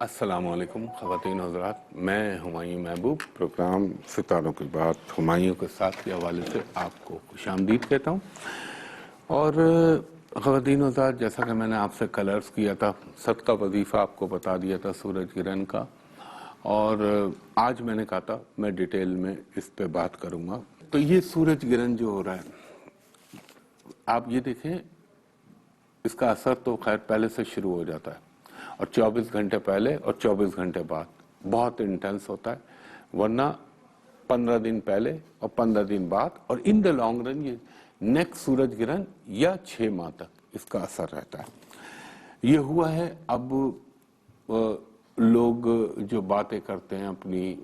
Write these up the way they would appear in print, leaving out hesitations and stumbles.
السلام علیکم خواتین و حضرات، میں ہمایوں محبوب پروگرام ستاروں کی بات ہمایوں کے ساتھ کے حوالے سے آپ کو خوش آمدید کہتا ہوں۔ اور خواتین و حضرات، جیسا کہ میں نے آپ سے کلرز کیا تھا، صدقہ وظیفہ آپ کو بتا دیا تھا سورج گرہن کا، اور آج میں نے کہا تھا میں ڈیٹیل میں اس پہ بات کروں گا۔ تو یہ سورج گرہن جو ہو رہا ہے، آپ یہ دیکھیں، اس کا اثر تو خیر پہلے سے شروع ہو جاتا ہے، اور 24 گھنٹے پہلے اور 24 گھنٹے بعد بہت انٹینس ہوتا ہے، ورنہ 15 دن پہلے اور 15 دن بعد، اور ان دا لانگ رن یہ نیکسٹ سورج گرہن یا 6 ماہ تک اس کا اثر رہتا ہے۔ یہ ہوا ہے، اب لوگ جو باتیں کرتے ہیں اپنی،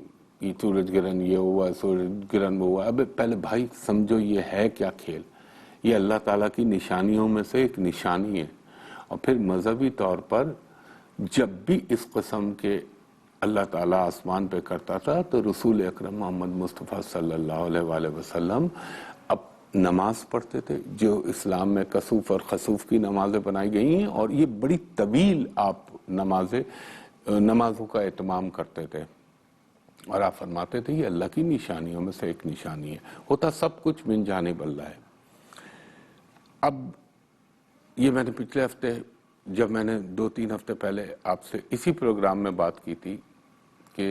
یہ سورج گرہن یہ ہوا ہے، سورج گرہن وہ ہوا ہے، اب پہلے بھائی سمجھو یہ ہے کیا کھیل؟ یہ اللہ تعالیٰ کی نشانیوں میں سے ایک نشانی ہے، اور پھر مذہبی طور پر جب بھی اس قسم کے اللہ تعالیٰ آسمان پہ کرتا تھا تو رسول اکرم محمد مصطفیٰ صلی اللہ علیہ وآلہ وسلم اب نماز پڑھتے تھے، جو اسلام میں کسوف اور خسوف کی نمازیں بنائی گئی ہیں، اور یہ بڑی طویل آپ نمازوں کا اہتمام کرتے تھے، اور آپ فرماتے تھے یہ اللہ کی نشانیوں میں سے ایک نشانی ہے، ہوتا سب کچھ من جانب اللہ ہے۔ اب یہ میں نے پچھلے ہفتے، جب میں نے 2-3 ہفتے پہلے آپ سے اسی پروگرام میں بات کی تھی کہ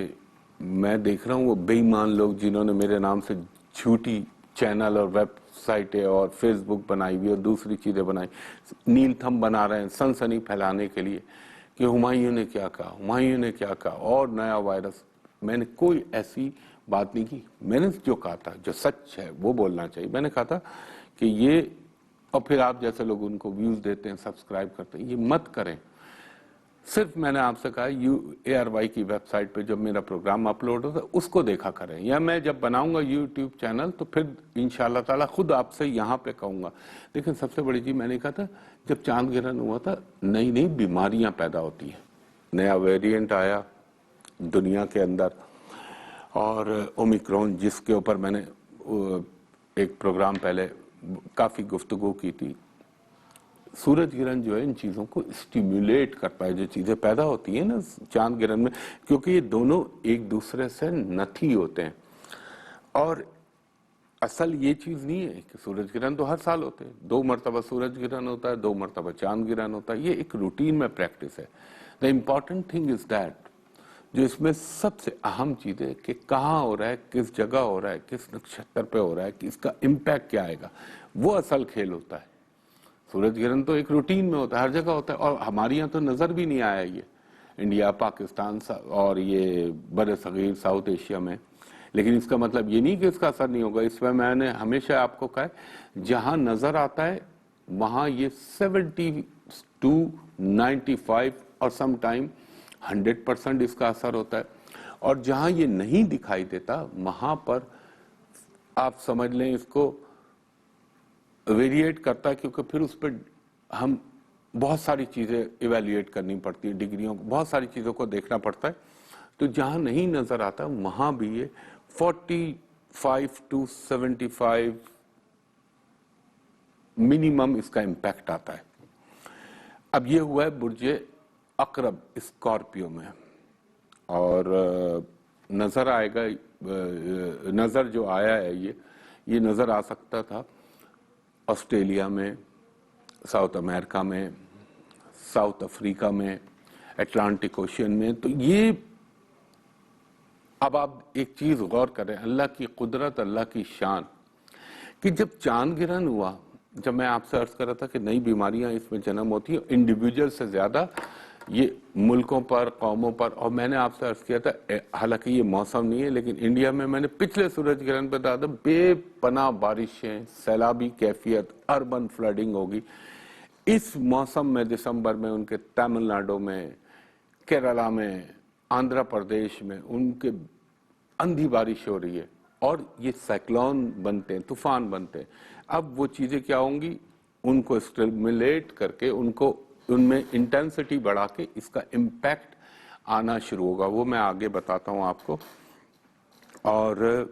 میں دیکھ رہا ہوں وہ بے ایمان لوگ جنہوں نے میرے نام سے جھوٹی چینل اور ویب سائٹیں اور فیس بک بنائی ہوئی اور دوسری چیزیں بنائی، نیل تھم بنا رہے ہیں سنسنی پھیلانے کے لیے کہ ہمایوں نے کیا کہا، ہمایوں نے کیا کہا، اور نیا وائرس۔ میں نے کوئی ایسی بات نہیں کی، میں نے جو کہا تھا، جو سچ ہے وہ بولنا چاہیے۔ میں نے کہا تھا کہ یہ، اور پھر آپ جیسے لوگ ان کو ویوز دیتے ہیں، سبسکرائب کرتے ہیں، یہ مت کریں۔ صرف میں نے آپ سے کہا ARY کی ویب سائٹ پہ جب میرا پروگرام اپلوڈ ہوتا ہے اس کو دیکھا کریں، یا میں جب بناؤں گا یوٹیوب چینل تو پھر انشاءاللہ تعالی خود آپ سے یہاں پہ کہوں گا۔ لیکن سب سے بڑی چیز میں نے کہا تھا، جب چاند گرہن ہوا تھا، نئی نئی بیماریاں پیدا ہوتی ہیں، نیا ویریئنٹ آیا دنیا کے اندر، اور اومیکرون، جس کے اوپر میں نے ایک پروگرام پہلے کافی گفتگو کی تھی۔ سورج گرہن جو ہے ان چیزوں کو اسٹیمیولیٹ کرتا ہے، جو چیزیں پیدا ہوتی ہیں نا چاند گرہن میں، کیونکہ یہ دونوں ایک دوسرے سے نتھی ہوتے ہیں، اور اصل یہ چیز نہیں ہے کہ سورج گرہن تو ہر سال ہوتے ہیں، 2 مرتبہ سورج گرہن ہوتا ہے، 2 مرتبہ چاند گرہن ہوتا ہے، یہ ایک روٹین میں پریکٹس ہے۔ The important thing is that, جو اس میں سب سے اہم چیز ہے کہ کہاں ہو رہا ہے، کس جگہ ہو رہا ہے، کس نکشتر پہ ہو رہا ہے، کہ اس کا امپیکٹ کیا آئے گا، وہ اصل کھیل ہوتا ہے۔ سورج گرہن تو ایک روٹین میں ہوتا ہے، ہر جگہ ہوتا ہے، اور ہمارے یہاں تو نظر بھی نہیں آیا یہ، انڈیا، پاکستان اور یہ بر صغیر ساؤتھ ایشیا میں۔ لیکن اس کا مطلب یہ نہیں کہ اس کا اثر نہیں ہوگا۔ اس میں نے ہمیشہ آپ کو کہا ہے، جہاں نظر آتا ہے وہاں یہ 70 to 95 اور سم ٹائم 100% اس کا اثر ہوتا ہے، اور جہاں یہ نہیں دکھائی دیتا وہاں پر آپ سمجھ لیں اس کو ویریٹ کرتا ہے، کیونکہ پھر اس پہ ہم بہت ساری چیزیں ایویلیویٹ کرنی پڑتی ہیں، ڈگریوں کو، بہت ساری چیزوں کو دیکھنا پڑتا ہے۔ تو جہاں نہیں نظر آتا وہاں بھی یہ 45 to 75 منیمم اس کا امپیکٹ آتا ہے۔ اب یہ ہوا ہے برج عقرب اسکارپیو میں، اور نظر آئے گا، نظر جو آیا ہے یہ نظر آ سکتا تھا آسٹریلیا میں، ساؤتھ امریکہ میں، ساؤتھ افریقہ میں، اٹلانٹک اوشین میں۔ تو یہ، اب آپ ایک چیز غور کریں، اللہ کی قدرت، اللہ کی شان، کہ جب چاند گرہن ہوا، جب میں آپ سے عرض کر رہا تھا کہ نئی بیماریاں اس میں جنم ہوتی ہیں، انڈیویجول سے زیادہ یہ ملکوں پر، قوموں پر، اور میں نے آپ سے عرض کیا تھا، حالانکہ یہ موسم نہیں ہے لیکن انڈیا میں میں نے پچھلے سورج گرہن پہ بتا دیا، بے پناہ بارشیں، سیلابی کیفیت، اربن فلڈنگ ہوگی اس موسم میں، دسمبر میں ان کے تمل ناڈو میں، کیرالہ میں، آندھرا پردیش میں ان کے اندھی بارش ہو رہی ہے، اور یہ سائیکلون بنتے ہیں، طوفان بنتے ہیں۔ اب وہ چیزیں کیا ہوں گی، ان کو اسٹیمولیٹ کر کے، ان میں انٹینسٹی بڑھا کے اس کا امپیکٹ آنا شروع ہوگا، وہ میں آگے بتاتا ہوں آپ کو۔ اور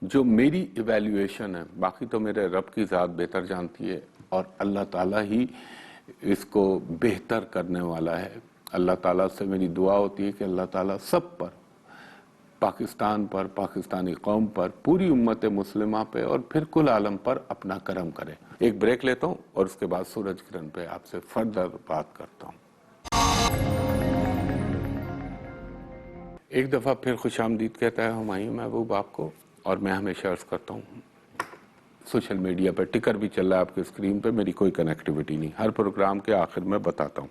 جو میری ایویلیویشن ہے، باقی تو میرے رب کی ذات بہتر جانتی ہے، اور اللہ تعالیٰ ہی اس کو بہتر کرنے والا ہے، اللہ تعالیٰ سے میری دعا ہوتی ہے کہ اللہ تعالیٰ سب پر، پاکستان پر، پاکستانی قوم پر، پوری امت مسلمہ پہ اور پھر کل عالم پر اپنا کرم کرے۔ ایک بریک لیتا ہوں اور اس کے بعد سورج کرن پہ آپ سے فردر بات کرتا ہوں۔ ایک دفعہ پھر خوش آمدید کہتا ہے ہمایوں محبوب آپ کو، اور میں ہمیشہ عرض کرتا ہوں سوشل میڈیا پہ ٹکر بھی چل رہا ہے آپ کے اسکرین پہ، میری کوئی کنیکٹیوٹی نہیں، ہر پروگرام کے آخر میں بتاتا ہوں۔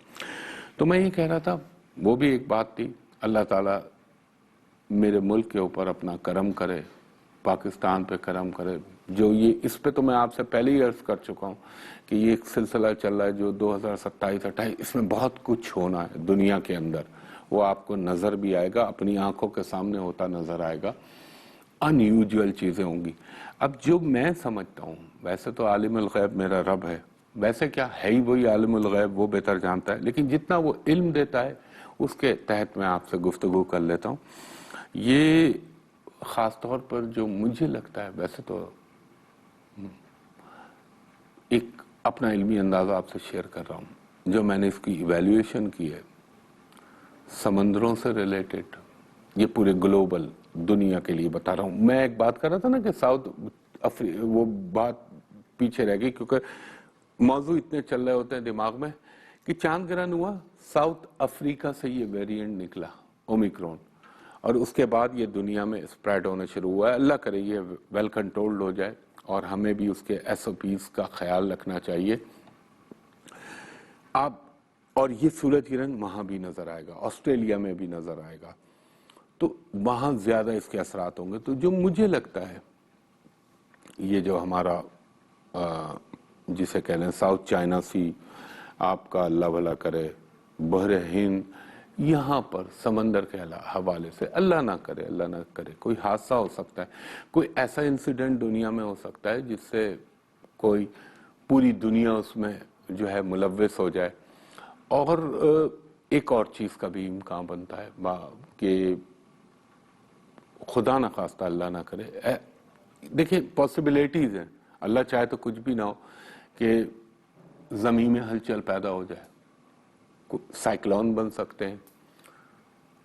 تو میں یہ کہہ رہا تھا، وہ بھی ایک بات تھی، اللہ تعالیٰ میرے ملک کے اوپر اپنا کرم کرے، پاکستان پہ کرم کرے۔ جو یہ اس پہ تو میں آپ سے پہلے ہی عرض کر چکا ہوں کہ یہ ایک سلسلہ چل رہا ہے جو 2027-28 اس میں بہت کچھ ہونا ہے دنیا کے اندر، وہ آپ کو نظر بھی آئے گا، اپنی آنکھوں کے سامنے ہوتا نظر آئے گا، ان یوجول چیزیں ہوں گی۔ اب جو میں سمجھتا ہوں، ویسے تو عالم الغیب میرا رب ہے، ویسے کیا ہے ہی وہی عالم الغیب، وہ بہتر جانتا ہے، لیکن جتنا وہ علم دیتا ہے اس کے تحت میں آپ سے گفتگو کر لیتا ہوں۔ یہ خاص طور پر جو مجھے لگتا ہے، ویسے تو ایک اپنا علمی اندازہ آپ سے شیئر کر رہا ہوں، جو میں نے اس کی ایویلیویشن کی ہے سمندروں سے ریلیٹڈ، یہ پورے گلوبل دنیا کے لیے بتا رہا ہوں۔ میں ایک بات کر رہا تھا نا کہ وہ بات پیچھے رہ گئی کیونکہ موضوع اتنے چل رہے ہوتے ہیں دماغ میں کہ چاند گرہن ہوا، ساؤتھ افریقہ سے یہ ویریئنٹ نکلا اومیکرون، اور اس کے بعد یہ دنیا میں اسپریڈ ہونا شروع ہوا ہے۔ اللہ کرے یہ ویل کنٹرولڈ ہو جائے اور ہمیں بھی اس کے ایس او پیز کا خیال رکھنا چاہیے۔ اور یہ سورج گرہن وہاں بھی نظر آئے گا، آسٹریلیا میں بھی نظر آئے گا، تو وہاں زیادہ اس کے اثرات ہوں گے۔ تو جو مجھے لگتا ہے یہ جو ہمارا جسے کہہ لیں ساؤتھ چائنا سی، آپ کا اللہ بھلا کرے، بحر ہند، یہاں پر سمندر کے حوالے سے اللہ نہ کرے کوئی حادثہ ہو سکتا ہے، کوئی ایسا انسیڈنٹ دنیا میں ہو سکتا ہے جس سے کوئی پوری دنیا اس میں جو ہے ملوث ہو جائے۔ اور ایک اور چیز کا بھی امکان بنتا ہے کہ خدا نہ خواستہ اللہ نہ کرے، دیکھیں پاسبلٹیز ہیں، اللہ چاہے تو کچھ بھی نہ ہو، کہ زمین میں ہلچل پیدا ہو جائے، سائیکلون بن سکتے ہیں،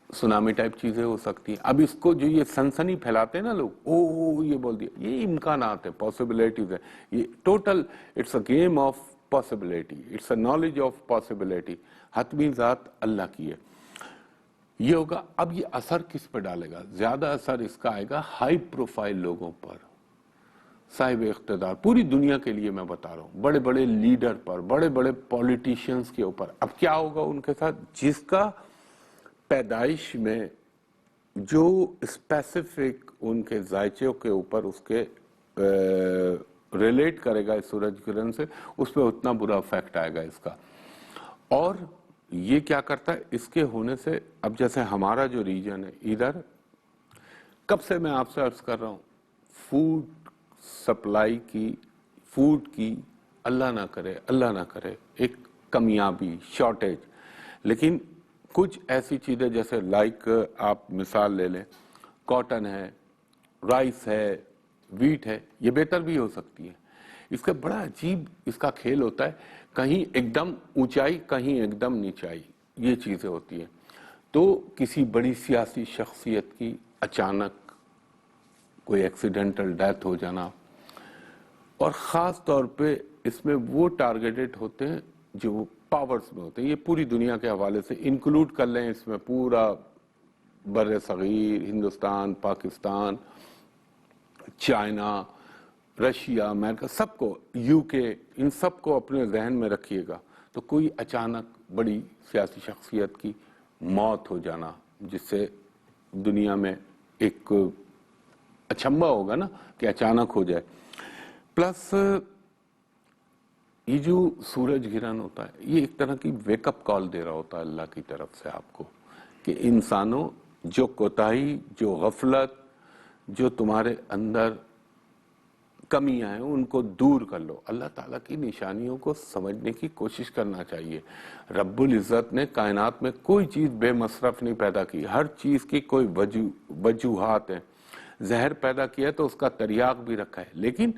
سونامی ٹائپ چیزیں ہو سکتی ہیں۔ اب اس کو جو یہ سنسنی پھیلاتے ہیں نا لوگ، یہ بول دیا، یہ امکانات ہیں، پاسبلٹیز ہیں، یہ total it's a game of possibility, it's a knowledge of possibility, حتمی ذات اللہ کی ہے۔ یہ ہوگا۔ اب یہ اثر کس پہ ڈالے گا؟ زیادہ اثر اس کا آئے گا ہائی پروفائل لوگوں پر، صاحب اقتدار، پوری دنیا کے لیے میں بتا رہا ہوں، بڑے بڑے لیڈر پر، بڑے بڑے پولیٹیشینز کے اوپر۔ اب کیا ہوگا ان کے ساتھ؟ جس کا پیدائش میں جو اسپیسیفک ان کے ذائچوں کے اوپر اس کے ریلیٹ کرے گا اس سورج گرہن سے، اس پہ اتنا برا افیکٹ آئے گا اس کا۔ اور یہ کیا کرتا ہے اس کے ہونے سے؟ اب جیسے ہمارا جو ریجن ہے ادھر، کب سے میں آپ سے عرض کر رہا ہوں، فوڈ سپلائی کی، فوڈ کی اللہ نہ کرے ایک کمیابی، شارٹیج، لیکن کچھ ایسی چیزیں جیسے لائک آپ مثال لے لیں، کاٹن ہے، رائس ہے، ویٹ ہے، یہ بہتر بھی ہو سکتی ہے۔ اس کا بڑا عجیب اس کا کھیل ہوتا ہے، کہیں ایک دم اونچائی، کہیں ایک دم نیچائی، یہ چیزیں ہوتی ہیں۔ تو کسی بڑی سیاسی شخصیت کی اچانک کوئی ایکسیڈنٹل ڈیتھ ہو جانا، اور خاص طور پہ اس میں وہ ٹارگیٹڈ ہوتے ہیں جو پاورز میں ہوتے ہیں، یہ پوری دنیا کے حوالے سے انکلوڈ کر لیں، اس میں پورا بر صغیر، ہندوستان، پاکستان، چائنا، رشیا، امریکہ، سب کو، یو کے، ان سب کو اپنے ذہن میں رکھیے گا۔ تو کوئی اچانک بڑی سیاسی شخصیت کی موت ہو جانا، جس سے دنیا میں ایک اچنبھا ہوگا نا کہ اچانک ہو جائے۔ پلس یہ جو سورج گرہن ہوتا ہے، یہ ایک طرح کی ویک اپ کال دے رہا ہوتا ہے اللہ کی طرف سے آپ کو، کہ انسانوں، جو کوتاہی، جو غفلت، جو تمہارے اندر کمیاں ہیں ان کو دور کر لو۔ اللہ تعالیٰ کی نشانیوں کو سمجھنے کی کوشش کرنا چاہیے۔ رب العزت نے کائنات میں کوئی چیز بے مصرف نہیں پیدا کی، ہر چیز کی کوئی وجوہات ہیں۔ زہر پیدا کیا ہے تو اس کا تریاق بھی رکھا ہے، لیکن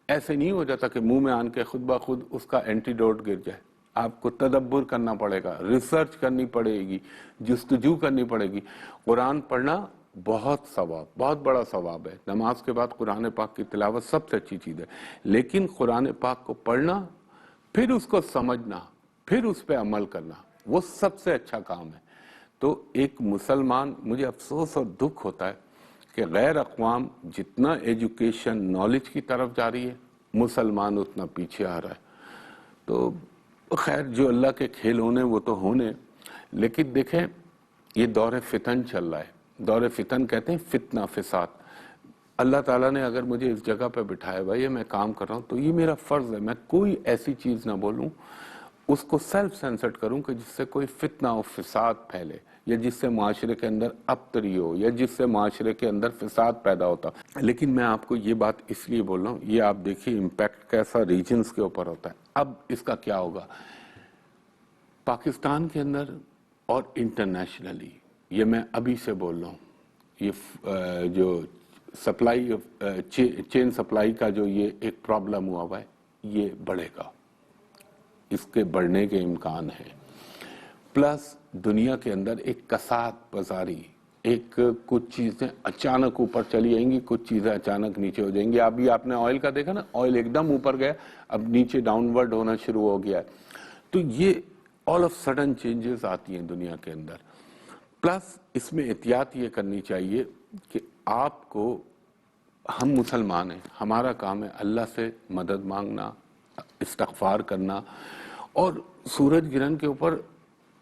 ایسے نہیں ہو جاتا کہ منہ میں آن کے خود بخود اس کا اینٹی ڈوٹ گر جائے۔ آپ کو تدبر کرنا پڑے گا، ریسرچ کرنی پڑے گی، جستجو کرنی پڑے گی۔ قرآن پڑھنا بہت ثواب، بہت بڑا ثواب ہے۔ نماز کے بعد قرآن پاک کی تلاوت سب سے اچھی چیز ہے، لیکن قرآن پاک کو پڑھنا، پھر اس کو سمجھنا، پھر اس پہ عمل کرنا، وہ سب سے اچھا کام ہے۔ تو ایک مسلمان، مجھے افسوس اور دکھ ہوتا ہے کہ غیر اقوام جتنا ایجوکیشن نالج کی طرف جا رہی ہے، مسلمان اتنا پیچھے آ رہا ہے۔ تو خیر جو اللہ کے کھیل ہونے وہ تو ہونے، لیکن دیکھیں یہ دور فتن چل رہا ہے۔ دور فتن کہتے ہیں فتنہ، فساد۔ اللہ تعالیٰ نے اگر مجھے اس جگہ پہ بٹھایا بھائی میں کام کر رہا ہوں، تو یہ میرا فرض ہے میں کوئی ایسی چیز نہ بولوں، اس کو سیلف سینسرڈ کروں کہ جس سے کوئی فتنہ و فساد پھیلے، یا جس سے معاشرے کے اندر ابتری ہو، یا جس سے معاشرے کے اندر فساد پیدا ہوتا۔ لیکن میں آپ کو یہ بات اس لیے بول رہا ہوں، یہ آپ دیکھیے امپیکٹ کیسا ریجنز کے اوپر ہوتا ہے۔ اب اس کا کیا ہوگا پاکستان کے اندر اور انٹرنیشنلی، یہ میں ابھی سے بول رہا ہوں، یہ جو سپلائی چین سپلائی کا جو یہ ایک پرابلم ہوا ہوا ہے، یہ بڑھے گا، اس کے بڑھنے کے امکان ہیں۔ پلس دنیا کے اندر ایک کساد بازاری، ایک کچھ چیزیں اچانک اوپر چلی جائیں گی، کچھ چیزیں اچانک نیچے ہو جائیں گی۔ ابھی آپ نے آئل کا دیکھا نا، آئل ایک دم اوپر گیا، اب نیچے ڈاؤن ورڈ ہونا شروع ہو گیا ہے۔ تو یہ آل آف سڈن چینجز آتی ہیں دنیا کے اندر۔ پلس اس میں احتیاط یہ کرنی چاہیے کہ آپ کو، ہم مسلمان ہیں، ہمارا کام ہے اللہ سے مدد مانگنا، استغفار کرنا، اور سورج گرہن کے اوپر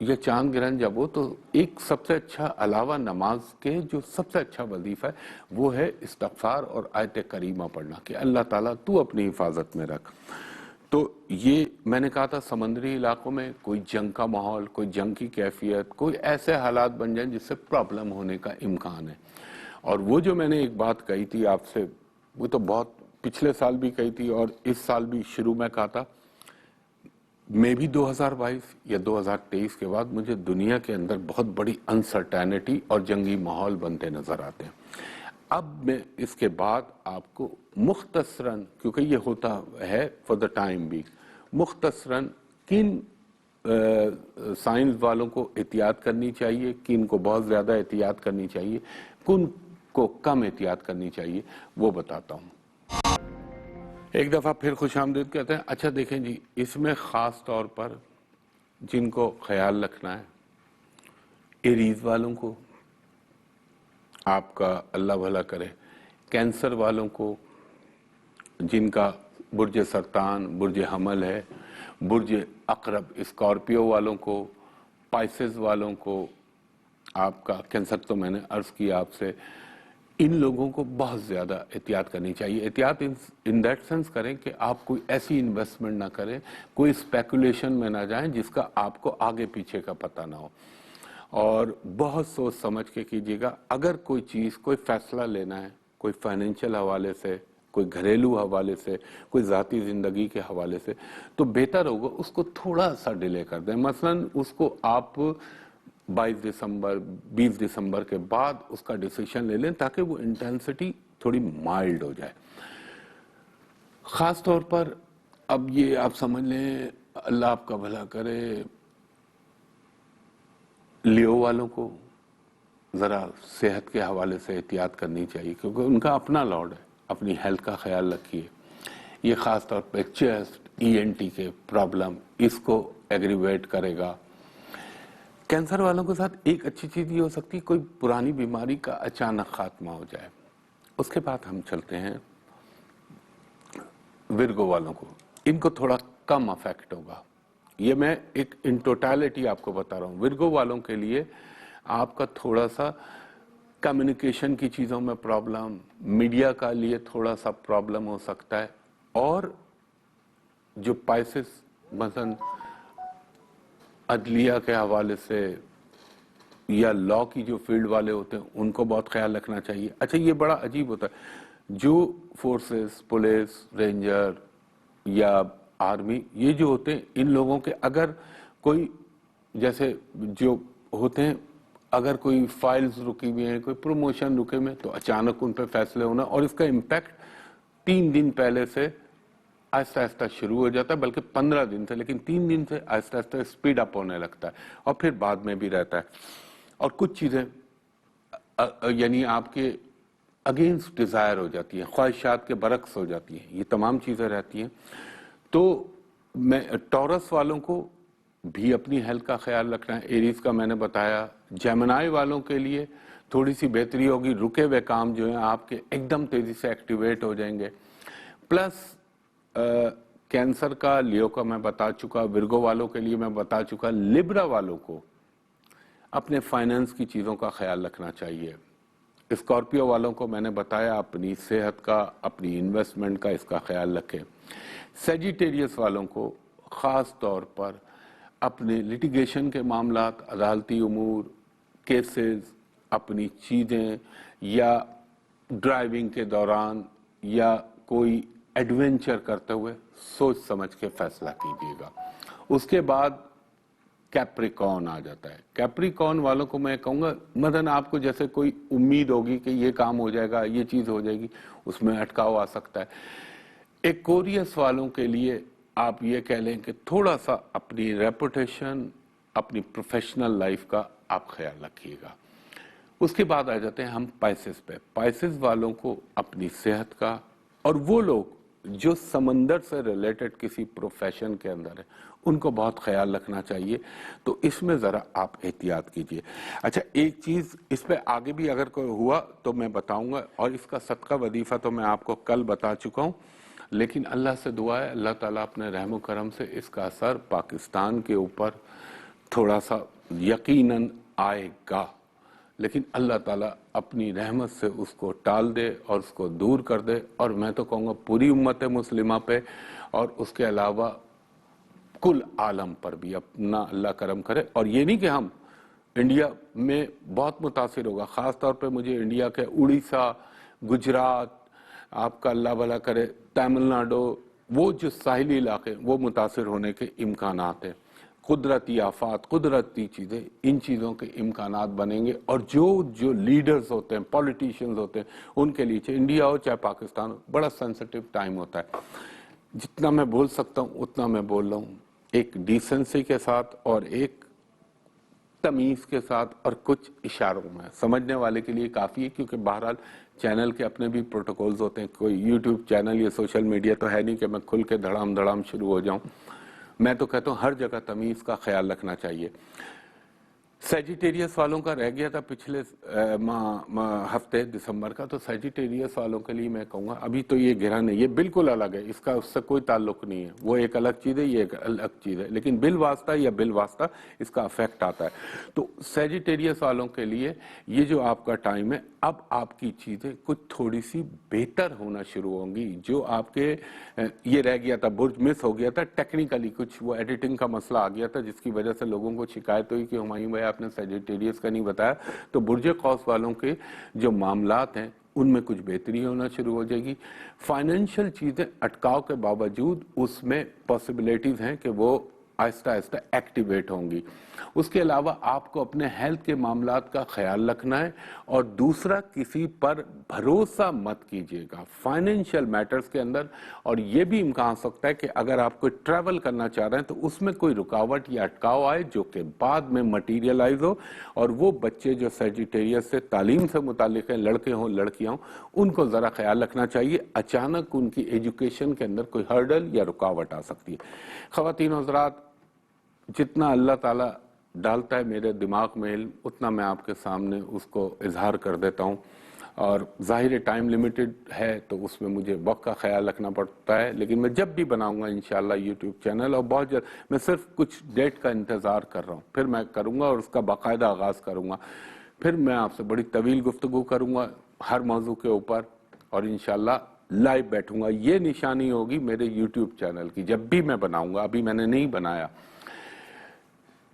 یا چاند گرہن جب ہو تو ایک سب سے اچھا علاوہ نماز کے جو سب سے اچھا وظیفہ ہے وہ ہے استغفار اور آیت کریمہ پڑھنا کہ اللہ تعالیٰ تو اپنی حفاظت میں رکھ۔ تو یہ میں نے کہا تھا سمندری علاقوں میں کوئی جنگ کا ماحول، کوئی جنگ کی کیفیت، کوئی ایسے حالات بن جائیں جس سے پرابلم ہونے کا امکان ہے۔ اور وہ جو میں نے ایک بات کہی تھی آپ سے، وہ تو بہت پچھلے سال بھی کہی تھی اور اس سال بھی شروع میں کہا تھا، میں بھی 2022 یا 2023 کے بعد مجھے دنیا کے اندر بہت بڑی انسرٹینٹی اور جنگی ماحول بنتے نظر آتے ہیں۔ اب میں اس کے بعد آپ کو مختصراً، کیونکہ یہ ہوتا ہے فار دا ٹائم بھی، مختصراً کن سائنس والوں کو احتیاط کرنی چاہیے، کن کو بہت زیادہ احتیاط کرنی چاہیے، کن کو کم احتیاط کرنی چاہیے، وہ بتاتا ہوں۔ ایک دفعہ پھر خوش آمدید کہتے ہیں۔ اچھا دیکھیں جی، اس میں خاص طور پر جن کو خیال رکھنا ہے، ایریز والوں کو آپ کا اللہ بھلا کرے، کینسر والوں کو جن کا برج سرطان، برج حمل ہے، برج عقرب، اسکارپیو والوں کو، پائسز والوں کو، آپ کا کینسر تو میں نے عرض کیا آپ سے، ان لوگوں کو بہت زیادہ احتیاط کرنی چاہیے۔ احتیاط ان دیٹ سینس کریں کہ آپ کوئی ایسی انویسٹمنٹ نہ کریں، کوئی اسپیکولیشن میں نہ جائیں جس کا آپ کو آگے پیچھے کا پتہ نہ ہو، اور بہت سوچ سمجھ کے کیجیے گا۔ اگر کوئی چیز، کوئی فیصلہ لینا ہے، کوئی فائنینشیل حوالے سے، کوئی گھریلو حوالے سے، کوئی ذاتی زندگی کے حوالے سے، تو بہتر ہوگا اس کو تھوڑا سا ڈیلے کر دیں۔ مثلاً اس کو آپ 22 دسمبر 20 دسمبر کے بعد اس کا ڈیسیشن لے لیں تاکہ وہ انٹینسٹی تھوڑی مائلڈ ہو جائے۔ خاص طور پر اب یہ آپ سمجھ لیں، اللہ آپ کا بھلا کرے، لیو والوں کو ذرا صحت کے حوالے سے احتیاط کرنی چاہیے کیونکہ ان کا اپنا لارڈ ہے، اپنی ہیلتھ کا خیال رکھیے۔ یہ خاص طور پہ چیسٹ، ENT کے پرابلم اس کو ایگریویٹ کرے گا۔ کینسر والوں کے ساتھ ایک اچھی چیز یہ ہو سکتی ہے کوئی پرانی بیماری کا اچانک خاتمہ ہو جائے۔ اس کے بعد ہم چلتے ہیں ورگو والوں کو، ان کو تھوڑا کم افیکٹ ہوگا۔ یہ میں ایک ان ٹوٹالٹی آپ کو بتا رہا ہوں۔ ورگو والوں کے لیے آپ کا تھوڑا سا کمیونیکیشن کی چیزوں میں پرابلم، میڈیا کا لیے تھوڑا سا پرابلم ہو سکتا ہے، اور جو پائسس مثلا عدلیہ کے حوالے سے یا لا کی جو فیلڈ والے ہوتے ہیں ان کو بہت خیال رکھنا چاہیے۔ اچھا یہ بڑا عجیب ہوتا ہے، جو فورسز، پولیس، رینجر یا آرمی، یہ جو ہوتے ہیں ان لوگوں کے اگر کوئی جیسے جو ہوتے ہیں، اگر کوئی فائلز رکی ہوئی ہیں، کوئی پروموشن رکے ہوئے ہیں، تو اچانک ان پہ فیصلے ہونا، اور اس کا امپیکٹ 3 دن پہلے سے آہستہ آہستہ شروع ہو جاتا ہے، بلکہ 15 دن سے، لیکن 3 دن سے آہستہ آہستہ اسپیڈ اپ ہونے لگتا ہے اور پھر بعد میں بھی رہتا ہے. اور کچھ چیزیں یعنی آپ کے اگینسٹ ڈیزائر ہو جاتی ہیں، خواہشات کے برعکس ہو جاتی ہیں، یہ تمام چیزیں رہتی ہیں. تو میں ٹورس والوں کو بھی اپنی ہیلتھ کا خیال رکھنا ہے. ایریز کا میں نے بتایا. جیمنائی والوں کے لیے تھوڑی سی بہتری ہوگی، رکے ہوئے کام جو ہیں آپ کے ایک دم تیزی سے ایکٹیویٹ ہو جائیں گے. پلس کینسر کا، لیو کا میں بتا چکا، ورگو والوں کے لیے میں بتا چکا. لبرا والوں کو اپنے فائنانس کی چیزوں کا خیال رکھنا چاہیے. اسکارپیو والوں کو میں نے بتایا اپنی صحت کا، اپنی انویسٹمنٹ کا اس کا خیال رکھیں. سیجیٹیریس والوں کو خاص طور پر اپنے لٹیگیشن کے معاملات، عدالتی امور، کیسز، اپنی چیزیں یا ڈرائیونگ کے دوران یا کوئی ایڈونچر کرتے ہوئے سوچ سمجھ کے فیصلہ کیجیے گا. اس کے بعد کیپریکون آ جاتا ہے. کیپریکون والوں کو میں کہوں گا مثلا آپ کو جیسے کوئی امید ہوگی کہ یہ کام ہو جائے گا، یہ چیز ہو جائے گی، اس میں اٹکاؤ آ سکتا ہے. ایکوریس والوں کے لیے آپ یہ کہہ لیں کہ تھوڑا سا اپنی ریپوٹیشن، اپنی پروفیشنل لائف کا آپ خیال رکھیے گا. اس کے بعد آ جاتے ہیں ہم پائسز پہ. پائسز والوں کو اپنی صحت کا، اور وہ لوگ جو سمندر سے ریلیٹڈ کسی پروفیشن کے اندر ہے ان کو بہت خیال رکھنا چاہیے. تو اس میں ذرا آپ احتیاط کیجئے. اچھا ایک چیز اس پہ آگے بھی اگر کوئی ہوا تو میں بتاؤں گا، اور اس کا صدقہ وظیفہ تو میں آپ کو کل بتا چکا ہوں. لیکن اللہ سے دعا ہے اللہ تعالیٰ اپنے رحم و کرم سے اس کا اثر پاکستان کے اوپر تھوڑا سا یقیناً آئے گا، لیکن اللہ تعالیٰ اپنی رحمت سے اس کو ٹال دے اور اس کو دور کر دے. اور میں تو کہوں گا پوری امت مسلمہ پہ اور اس کے علاوہ کل عالم پر بھی اپنا اللہ کرم کرے. اور یہ نہیں کہ ہم انڈیا میں بہت متاثر ہوگا، خاص طور پہ مجھے انڈیا کے اڑیسہ، گجرات، آپ کا اللہ بھلا کرے تامل ناڈو، وہ جو ساحلی علاقے وہ متاثر ہونے کے امکانات ہیں. قدرتی آفات، قدرتی چیزیں، ان چیزوں کے امکانات بنیں گے. اور جو لیڈرز ہوتے ہیں، پولیٹیشنز ہوتے ہیں، ان کے لیے چاہے انڈیا ہو چاہے پاکستان ہو، بڑا سینسٹیو ٹائم ہوتا ہے. جتنا میں بول سکتا ہوں اتنا میں بول رہا ہوں، ایک ڈیسنسی کے ساتھ اور ایک تمیز کے ساتھ اور کچھ اشاروں میں. سمجھنے والے کے لیے کافی ہے، کیونکہ بہرحال چینل کے اپنے بھی پروٹوکولز ہوتے ہیں. کوئی یوٹیوب چینل یا سوشل میڈیا تو ہے نہیں کہ میں کھل کے دھڑام شروع ہو جاؤں. میں تو کہتا ہوں ہر جگہ تمیز کا خیال رکھنا چاہیے. سیجیٹیریس والوں کا رہ گیا تھا پچھلے ہفتے دسمبر کا، تو سیجیٹیریس والوں کے لیے میں کہوں گا ابھی تو یہ گرہن ہے، یہ بالکل الگ ہے، اس کا اس سے کوئی تعلق نہیں ہے. وہ ایک الگ چیز ہے، یہ ایک الگ چیز ہے، لیکن بالواسطہ یا بالواسطہ اس کا افیکٹ آتا ہے. تو سیجیٹیریس والوں کے لیے یہ جو آپ کا ٹائم ہے، اب آپ کی چیزیں کچھ تھوڑی سی بہتر ہونا شروع ہوں گی. جو آپ کے یہ رہ گیا تھا، برج مس ہو گیا تھا ٹیکنیکلی، کچھ وہ ایڈیٹنگ کا مسئلہ آ گیا تھا جس کی وجہ سے لوگوں کو شکایت ہوئی کہ ہمایوں بھائی آپ نے سیجیٹیریس کا نہیں بتایا. تو برج قوس والوں کے جو معاملات ہیں ان میں کچھ بہتری ہونا شروع ہو جائے گی. فائنینشیل چیزیں اٹکاؤ کے باوجود اس میں پاسبلٹیز ہیں کہ وہ آہستہ آہستہ ایکٹیویٹ ہوں گی. اس کے علاوہ آپ کو اپنے ہیلتھ کے معاملات کا خیال رکھنا ہے، اور دوسرا کسی پر بھروسہ مت کیجیے گا فائنینشیل میٹرز کے اندر. اور یہ بھی امکان سکتا ہے کہ اگر آپ کوئی ٹریول کرنا چاہ رہے ہیں تو اس میں کوئی رکاوٹ یا اٹکاؤ آئے جو کہ بعد میں مٹیریلائز ہو. اور وہ بچے جو سیجیٹیریس سے تعلیم سے متعلق ہیں، لڑکے ہوں لڑکیاں ہوں، ان کو ذرا خیال رکھنا چاہیے. اچانک ان کی ایجوکیشن کے اندر کوئی ہرڈل یا رکاوٹ آ سکتی ہے. خواتین و حضرات، جتنا اللہ تعالیٰ ڈالتا ہے میرے دماغ میں علم، اتنا میں آپ کے سامنے اس کو اظہار کر دیتا ہوں. اور ظاہر ٹائم لیمیٹڈ ہے تو اس میں مجھے وقت کا خیال رکھنا پڑتا ہے، لیکن میں جب بھی بناؤں گا انشاءاللہ یوٹیوب چینل، اور بہت جلد، میں صرف کچھ ڈیٹ کا انتظار کر رہا ہوں، پھر میں کروں گا اور اس کا باقاعدہ آغاز کروں گا. پھر میں آپ سے بڑی طویل گفتگو کروں گا ہر موضوع کے اوپر، اور انشاءاللہ لائیو بیٹھوں گا. یہ نشانی ہوگی میرے یوٹیوب چینل کی جب بھی میں بناؤں گا. ابھی میں نے نہیں بنایا.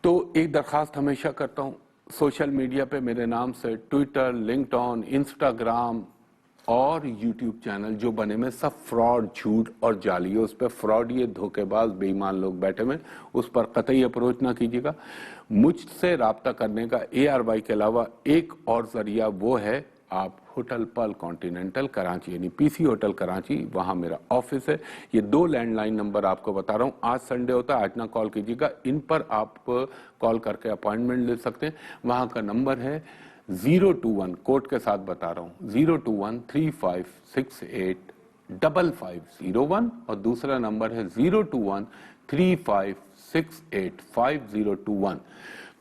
تو ایک درخواست ہمیشہ کرتا ہوں، سوشل میڈیا پہ میرے نام سے ٹویٹر، لنکڈ آن، انسٹاگرام اور یوٹیوب چینل جو بنے میں سب فراڈ، جھوٹ اور جعلی ہے. اس پہ فراڈ، یہ دھوکے باز بے ایمان لوگ بیٹھے ہوئے، اس پر قطعی اپروچ نہ کیجیے گا. مجھ سے رابطہ کرنے کا ARY کے علاوہ ایک اور ذریعہ وہ ہے، آپ ہوٹل پل کانٹیننٹل کراچی یعنی پی سی ہوٹل کراچی، وہاں میرا آفس ہے. یہ 2 لینڈ لائن نمبر آپ کو بتا رہا ہوں. آج سنڈے ہوتا ہے، آج نہ کال کیجیے گا، ان پر آپ کال کر کے اپوائنٹمنٹ لے سکتے ہیں. وہاں کا نمبر ہے 021، کوڈ کے ساتھ بتا رہا ہوں، 02135685501، اور دوسرا نمبر ہے 02135685021.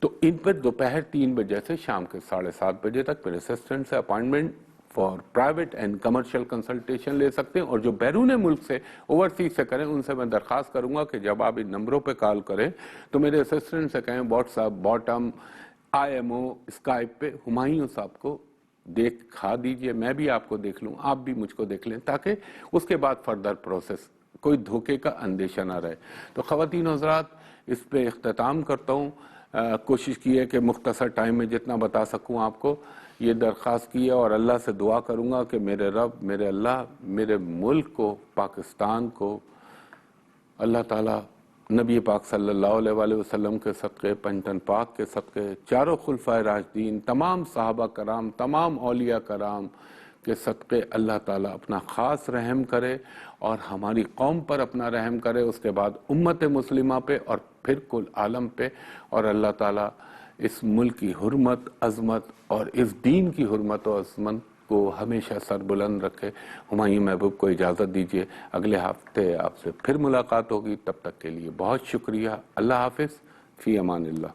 تو ان پہ دوپہر 3 بجے سے شام کے 7:30 بجے تک میرے اسسٹنٹ سے appointment for private and commercial consultation لے سکتے ہیں. اور جو بیرون ملک سے اوورسیز سے کریں ان سے میں درخواست کروں گا کہ جب آپ ان نمبروں پہ کال کریں تو میرے اسسٹنٹ سے کہیں what's app, bottom, IMO، Skype پہ ہمایوں صاحب کو دیکھا دیجئے، میں بھی آپ کو دیکھ لوں، آپ بھی مجھ کو دیکھ لیں، تاکہ اس کے بعد فردر پروسیس کوئی دھوکے کا اندیشہ نہ رہے. تو خواتین و حضرات، اس پہ اختتام کرتا ہوں. کوشش کی ہے کہ مختصر ٹائم میں جتنا بتا سکوں آپ کو یہ درخواست کی ہے، اور اللہ سے دعا کروں گا کہ میرے رب، میرے اللہ، میرے ملک کو، پاکستان کو اللہ تعالیٰ نبی پاک صلی اللہ علیہ وآلہ وسلم کے صدقے، پنجتن پاک کے صدقے، چاروں خلفائے راشدین، تمام صحابہ کرام، تمام اولیاء کرام کے صدقے اللہ تعالیٰ اپنا خاص رحم کرے اور ہماری قوم پر اپنا رحم کرے، اس کے بعد امت مسلمہ پہ اور پھر کل عالم پہ، اور اللہ تعالیٰ اس ملک کی حرمت، عظمت اور اس دین کی حرمت و عظمت کو ہمیشہ سر بلند رکھے. ہمایوں محبوب کو اجازت دیجیے، اگلے ہفتے آپ سے پھر ملاقات ہوگی. تب تک کے لیے بہت شکریہ. اللہ حافظ، فی امان اللہ.